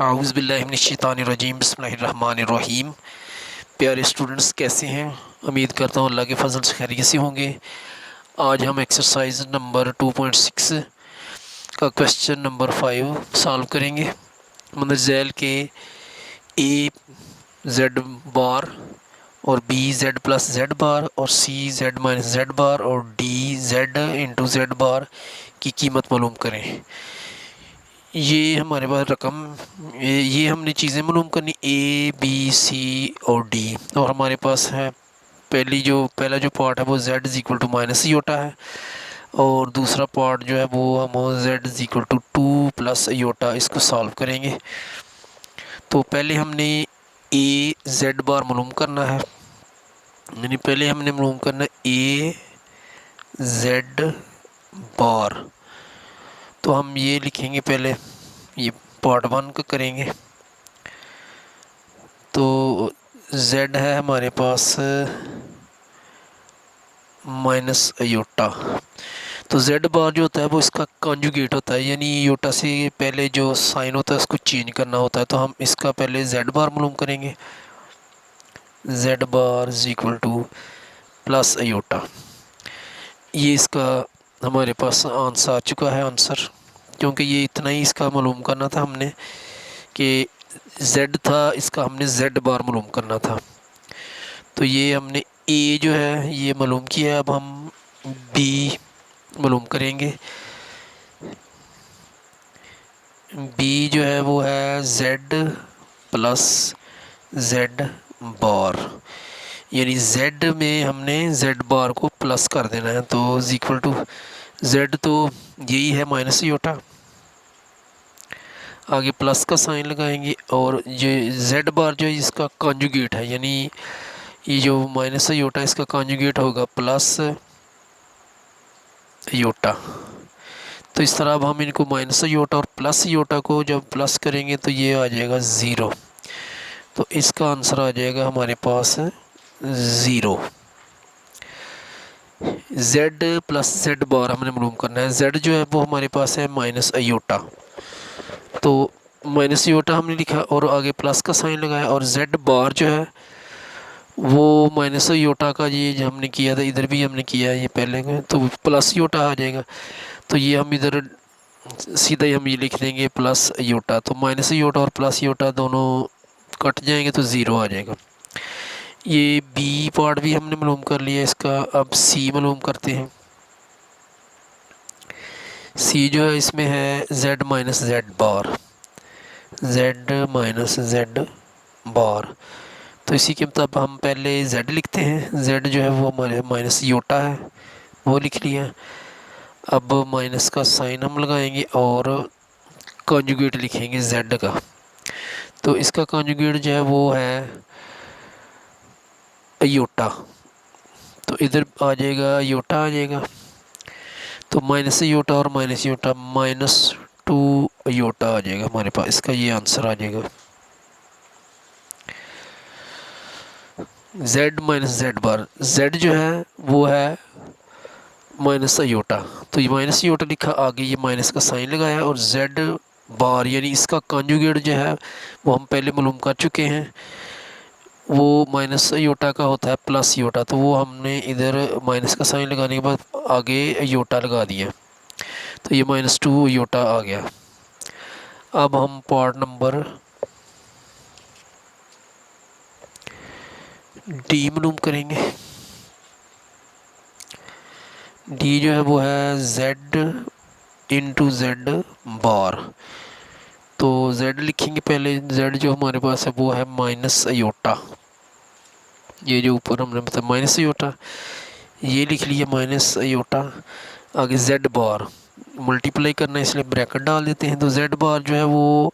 आऊज़ बिल्लाहि मिनश्शैतानिर्रजीम बिस्मिल्लाहिर्रहमानिर्रहीम। प्यारे स्टूडेंट्स, कैसे हैं? उम्मीद करता हूँ अल्लाह के फजल से खैरियत से होंगे। आज हम एक्सरसाइज नंबर 2.6 का क्वेश्चन नंबर 5 सॉल्व करेंगे। मंदरजैल के ए जेड बार और बी जेड प्लस जेड बार और सी जेड माइनस जेड बार और डी जेड इंटू जेड बार की कीमत मालूम करें। ये हमारे पास रकम, ये हमने चीज़ें मालूम करनी ए बी सी और डी। और हमारे पास है पहला जो पार्ट है वो z is equal to minus iota है, और दूसरा पार्ट जो है वो हम z is equal to 2 plus iota इसको सॉल्व करेंगे। तो पहले हमने ए जेड बार मालूम करना है, यानी पहले हमने मालूम करना है ए जेड बार। तो हम ये लिखेंगे, पहले ये पार्ट 1 का करेंगे। तो z है हमारे पास माइनस योटा। तो z बार जो होता है वो इसका कॉन्जुगेट होता है, यानी योटा से पहले जो साइन होता है उसको चेंज करना होता है। तो हम इसका पहले z बार मालूम करेंगे, z bar is equal two plus Yotta. ये इसका हमारे पास आंसर आ चुका है आंसर, क्योंकि ये इतना ही इसका मालूम करना था हमने कि z था, इसका हमने z बार मालूम करना था। तो ये हमने a जो है ये मालूम किया। अब हम b मालूम करेंगे। b जो है वो है z प्लस z बार, यानी z में हमने z बार को प्लस कर देना है। तो इज इक्वल टू z, तो यही है माइनस योटा, आगे प्लस का साइन लगाएंगे, और ये z बार जो है इसका कॉन्जुगेट है, यानी ये जो माइनस योटा इसका कॉन्जुगेट होगा प्लस योटा। तो इस तरह अब हम इनको माइनस योटा और प्लस योटा को जब प्लस करेंगे तो ये आ जाएगा 0। तो इसका आंसर आ जाएगा हमारे पास 0। z प्लस z बार हमने मालूम करना है। z जो है वो हमारे पास है माइनस योटा, तो माइनस योटा हमने लिखा और आगे प्लस का साइन लगाया, और z बार जो है वो माइनस योटा का ये जो हमने किया था, इधर भी हमने किया है ये पहले का, तो प्लस योटा आ जाएगा। तो ये हम इधर सीधा ही हम ये लिख देंगे प्लस योटा। तो माइनस योटा और प्लस योटा दोनों कट जाएंगे तो 0 आ जाएगा। ये बी पार्ट भी हमने मालूम कर लिया इसका। अब सी मालूम करते हैं। सी जो है इसमें है z माइनस जेड बार, z माइनस जेड बार। तो इसी के मुताबिक हम पहले z लिखते हैं। z जो है वो हमारे माइनस योटा है, वो लिख लिया। अब माइनस का साइन हम लगाएंगे और कॉन्जुगेट लिखेंगे z का। तो इसका कॉन्जुगेट जो है वो है योटा, तो इधर आ जाएगा योटा आ जाएगा। तो माइनस योटा और माइनस योटा -2 योटा आ जाएगा हमारे पास, इसका ये आंसर आ जाएगा। z माइनस जेड बार, z जो है वो है माइनस योटा, तो ये माइनस योटा लिखा, आगे ये माइनस का साइन लगाया, और z बार यानी इसका कॉन्जुगेट जो है वो हम पहले मालूम कर चुके हैं, वो माइनस योटा का होता है प्लस योटा। तो वो हमने इधर माइनस का साइन लगाने के बाद आगे योटा लगा दिया, तो ये -2 योटा आ गया। अब हम पार्ट नंबर डी मालूम करेंगे। डी जो है वो है z इंटू जेड बार। तो z लिखेंगे पहले, z जो हमारे पास है वो है माइनस योटा, ये जो ऊपर हमने बताया माइनस योटा, ये लिख लिया माइनस योटा। आगे z बार मल्टीप्लाई करना है इसलिए ब्रैकेट डाल देते हैं। तो z बार जो है वो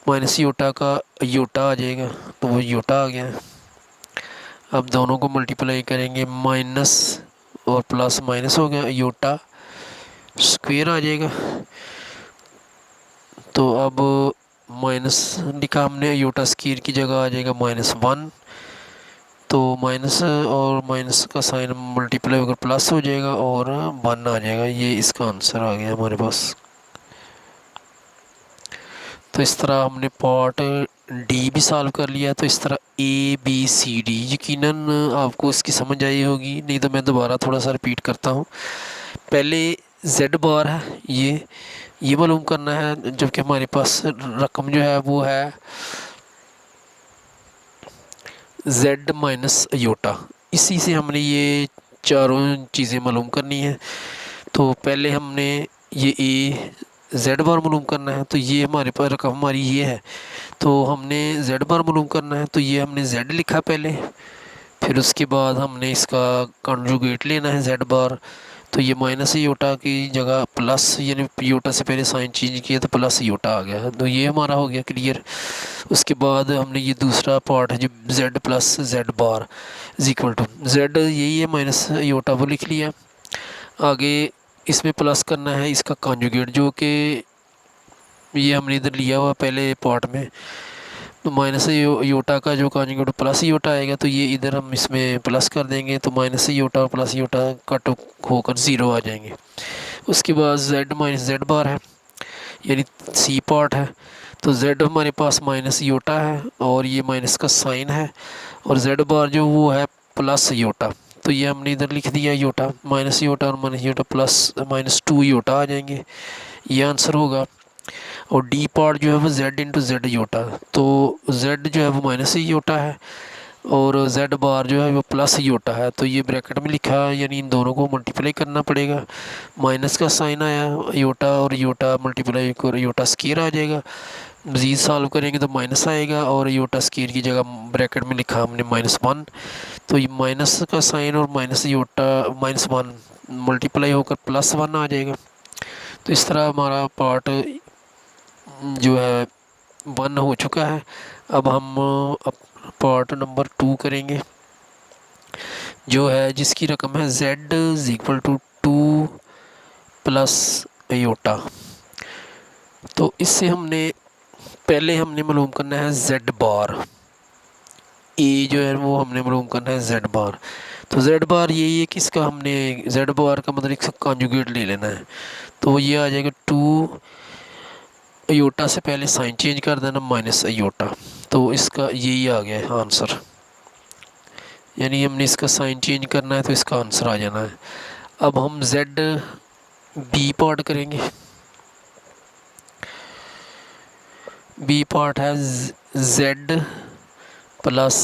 माइनस योटा का योटा आ जाएगा, तो वो योटा आ गया। अब दोनों को मल्टीप्लाई करेंगे, माइनस और प्लस माइनस हो गया, योटा स्क्वायर आ जाएगा। तो अब माइनस लिखा हमने, योटा स्क्वायर की जगह आ जाएगा -1। तो माइनस और माइनस का साइन मल्टीप्लाई होकर प्लस हो जाएगा और 1 आ जाएगा। ये इसका आंसर आ गया हमारे पास। तो इस तरह हमने पार्ट डी भी सॉल्व कर लिया। तो इस तरह ए बी सी डी, यकीनन आपको इसकी समझ आई होगी, नहीं तो मैं दोबारा थोड़ा सा रिपीट करता हूँ। पहले जेड बार है, ये मालूम करना है, जबकि हमारे पास रकम जो है वो है जेड माइनस योटा। इसी से हमने ये चारों चीज़ें मालूम करनी है। तो पहले हमने ये ए जेड बार मालूम करना है, तो ये हमारे पास रकम हमारी ये है, तो हमने जेड बार मालूम करना है, तो ये हमने जेड लिखा पहले। फिर उसके बाद हमने इसका कॉन्जुगेट लेना है जेड बार, तो ये माइनस योटा की जगह प्लस, यानी योटा से पहले साइन चेंज किया तो प्लस योटा आ गया, तो ये हमारा हो गया क्लियर। उसके बाद हमने ये दूसरा पार्ट है जो z plus z bar is equal to z, यही है माइनस योटा, वो लिख लिया। आगे इसमें प्लस करना है इसका कॉन्जुगेट, जो कि ये हमने इधर लिया हुआ पहले पार्ट में। तो माइनस योटा का जो कॉन्जुगेट प्लस योटा आएगा, तो ये इधर हम इसमें प्लस कर देंगे, तो माइनस योटा और प्लस योटा कट होकर ज़ीरो आ जाएंगे। उसके बाद जेड माइनस जेड बार है, यानी सी पार्ट है। तो जेड हमारे पास माइनस योटा है और ये माइनस का साइन है, और जेड बार जो वो है प्लस योटा, तो ये हमने इधर लिख दिया योटा, माइनस योटा और minus iota plus minus two iota आ जाएंगे, ये आंसर होगा। और डी पार्ट जो है वो जेड इंटू जेड योटा, तो जेड जो है वो माइनस योटा है और जेड बार जो है वो प्लस योटा है, तो ये ब्रैकेट में लिखा है, यानी इन दोनों को मल्टीप्लाई करना पड़ेगा। माइनस का साइन आया, योटा और योटा मल्टीप्लाई कर योटा स्क्वायर आ जाएगा। मज़ीद सॉल्व करेंगे तो माइनस आएगा, और योटा स्क्वायर की जगह ब्रैकेट में लिखा हमने -1, तो ये माइनस का साइन और माइनस योटा -1 मल्टीप्लाई होकर +1 आ जाएगा। तो इस तरह हमारा पार्ट जो है 1 हो चुका है। अब हम पार्ट नंबर 2 करेंगे, जो है जिसकी रकम है z is equal to 2 plus iota. तो इससे पहले हमने मालूम करना है z बार, ए जो है वो हमने मालूम करना है z बार। तो z बार यही है कि इसका हमने z बार का मतलब इसका कॉन्जुगेट ले लेना है, तो ये आ जाएगा 2 योटा से पहले साइन चेंज कर देना माइनस योटा, तो इसका यही आ गया है आंसर, यानी हमने इसका साइन चेंज करना है तो इसका आंसर आ जाना है। अब हम जेड बी पार्ट करेंगे। बी पार्ट है जेड प्लस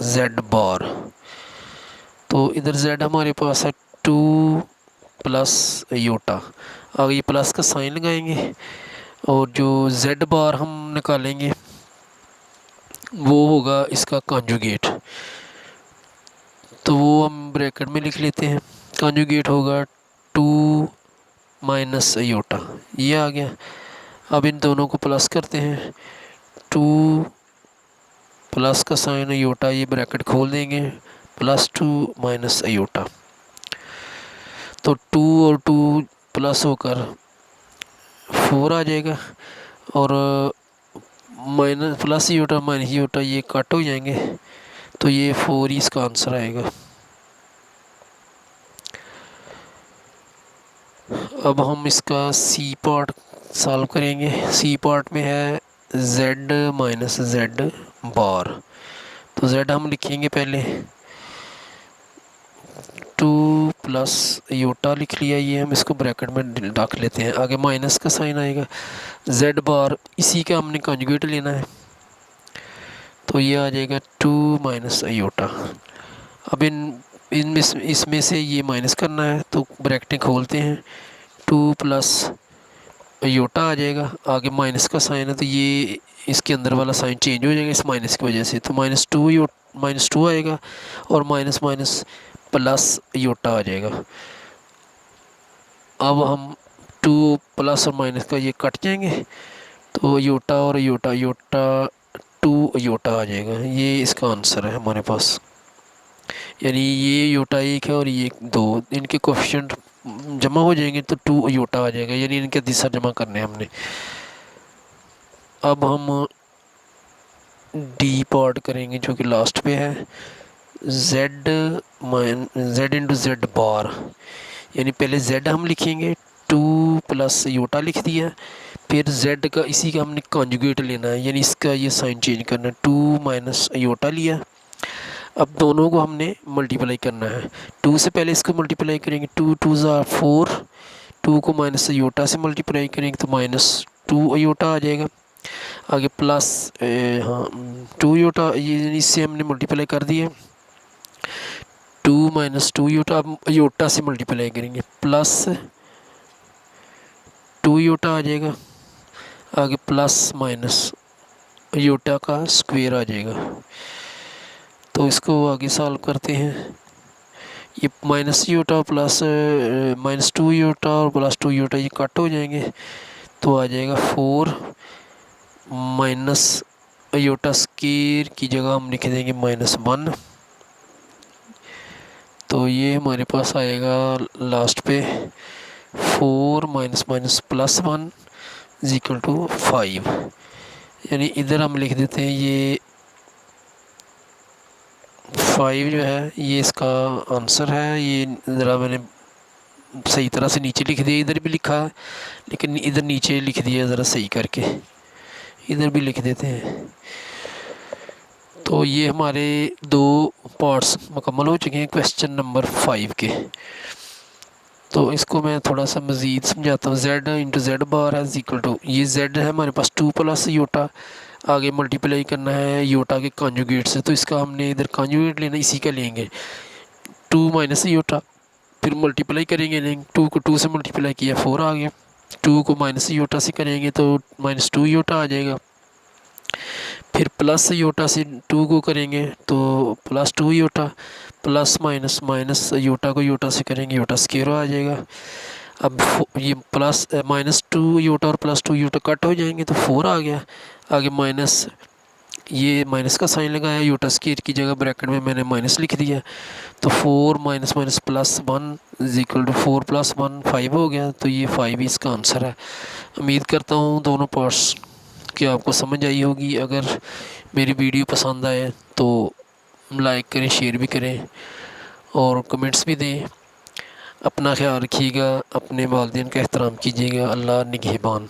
जेड बार, तो इधर जेड हमारे पास है 2 प्लस योटा, आगे ये प्लस का साइन लगाएंगे, और जो जेड बार हम निकालेंगे वो होगा इसका कॉन्जुगेट, तो वो हम ब्रैकेट में लिख लेते हैं। कॉन्जुगेट होगा 2 माइनस योटा, ये आ गया। अब इन दोनों को प्लस करते हैं, 2 प्लस का साइन योटा, ये ब्रैकेट खोल देंगे, +2 माइनस योटा, तो 2 और 2 प्लस होकर 4 आ जाएगा, और minus plus iota minus iota ये कट हो जाएंगे, तो ये 4 ही इसका आंसर आएगा। अब हम इसका सी पार्ट सॉल्व करेंगे। सी पार्ट में है z माइनस जेड बार, तो z हम लिखेंगे पहले 2 प्लस योटा लिख लिया, ये हम इसको ब्रैकेट में रख लेते हैं, आगे माइनस का साइन आएगा, z बार इसी का हमने कॉन्जुगेट लेना है, तो ये आ जाएगा 2 माइनस योटा। अब इसमें से ये माइनस करना है, तो ब्रैकेटें खोलते हैं, 2 प्लस योटा आ जाएगा, आगे माइनस का साइन है, तो ये इसके अंदर वाला साइन चेंज हो जाएगा इस माइनस की वजह से, तो -2 आएगा, और माइनस माइनस प्लस योटा आ जाएगा। अब हम 2 प्लस और माइनस का ये कट जाएंगे, तो योटा और योटा 2 योटा आ जाएगा, ये इसका आंसर है हमारे पास, यानी ये योटा 1 है और ये 2, इनके कोफिशिएंट जमा हो जाएंगे तो 2 योटा आ जाएगा, यानी इनके दिशा जमा करने हमने। अब हम डी पार्ट करेंगे, जो कि लास्ट पे है z इंटू जेड बार, यानी पहले z हम लिखेंगे टू प्लस योटा लिख दिया। फिर z का इसी का हमने कॉन्जुगेट लेना है, यानी इसका ये साइन चेंज करना है, टू माइनस योटा लिया। अब दोनों को हमने मल्टीप्लाई करना है। टू से पहले इसको मल्टीप्लाई करेंगे, टू टू ज़ा 4, टू को माइनस योटा से मल्टीप्लाई करेंगे तो माइनस टू योटा आ जाएगा। आगे प्लस टू योटा, ये इससे हमने मल्टीप्लाई कर दिया, टू माइनस टू योटा, अब योटा से मल्टीप्लाई करेंगे, प्लस टू योटा आ जाएगा। आगे प्लस माइनस योटा का स्क्वायर आ जाएगा। तो इसको आगे सॉल्व करते हैं। ये minus iota plus minus two iota और प्लस टू योटा ये कट हो जाएंगे, तो आ जाएगा 4 माइनस योटा स्क्वायर की जगह हम लिख देंगे -1। तो ये हमारे पास आएगा लास्ट पे 4 minus minus plus 1 is equal to 5। यानी इधर हम लिख देते हैं ये 5 जो है ये इसका आंसर है। ये ज़रा मैंने सही तरह से नीचे लिख दिया, इधर भी लिखा है लेकिन इधर नीचे लिख दिया ज़रा सही करके, इधर भी लिख देते हैं। तो ये हमारे 2 पार्ट्स मुकम्मल हो चुके हैं क्वेश्चन नंबर 5 के। तो इसको मैं थोड़ा सा मज़ीद समझाता हूँ। z इंटू जेड बार है इक्वल टू, ये z है हमारे पास 2 प्लस योटा, आगे मल्टीप्लाई करना है योटा के कॉन्जुगेट से, तो इसका हमने इधर कॉन्जुगेट लेना, इसी का लेंगे 2 माइनस योटा, फिर मल्टीप्लाई करेंगे, 2 को 2 से मल्टीप्लाई किया 4 आ गया, 2 को माइनस योटा से करेंगे तो -2 योटा आ जाएगा। फिर प्लस योटा से 2 को करेंगे तो +2 iota, plus minus minus iota को योटा से करेंगे योटा स्क्वायर आ जाएगा। अब ये प्लस -2 योटा और +2 योटा कट हो जाएंगे तो 4 आ गया। आगे माइनस, ये माइनस का साइन लगाया, योटा स्क्वायर की जगह ब्रैकेट में मैंने माइनस लिख दिया, तो 4 minus minus +1 is equal to 4 + 1 5 हो गया। तो ये 5 इसका आंसर है। उम्मीद करता हूँ दोनों पार्ट्स कि आपको समझ आई होगी। अगर मेरी वीडियो पसंद आए तो लाइक करें, शेयर भी करें और कमेंट्स भी दें। अपना ख्याल रखिएगा, अपने वालिदैन का एहतराम कीजिएगा। अल्लाह निगहबान।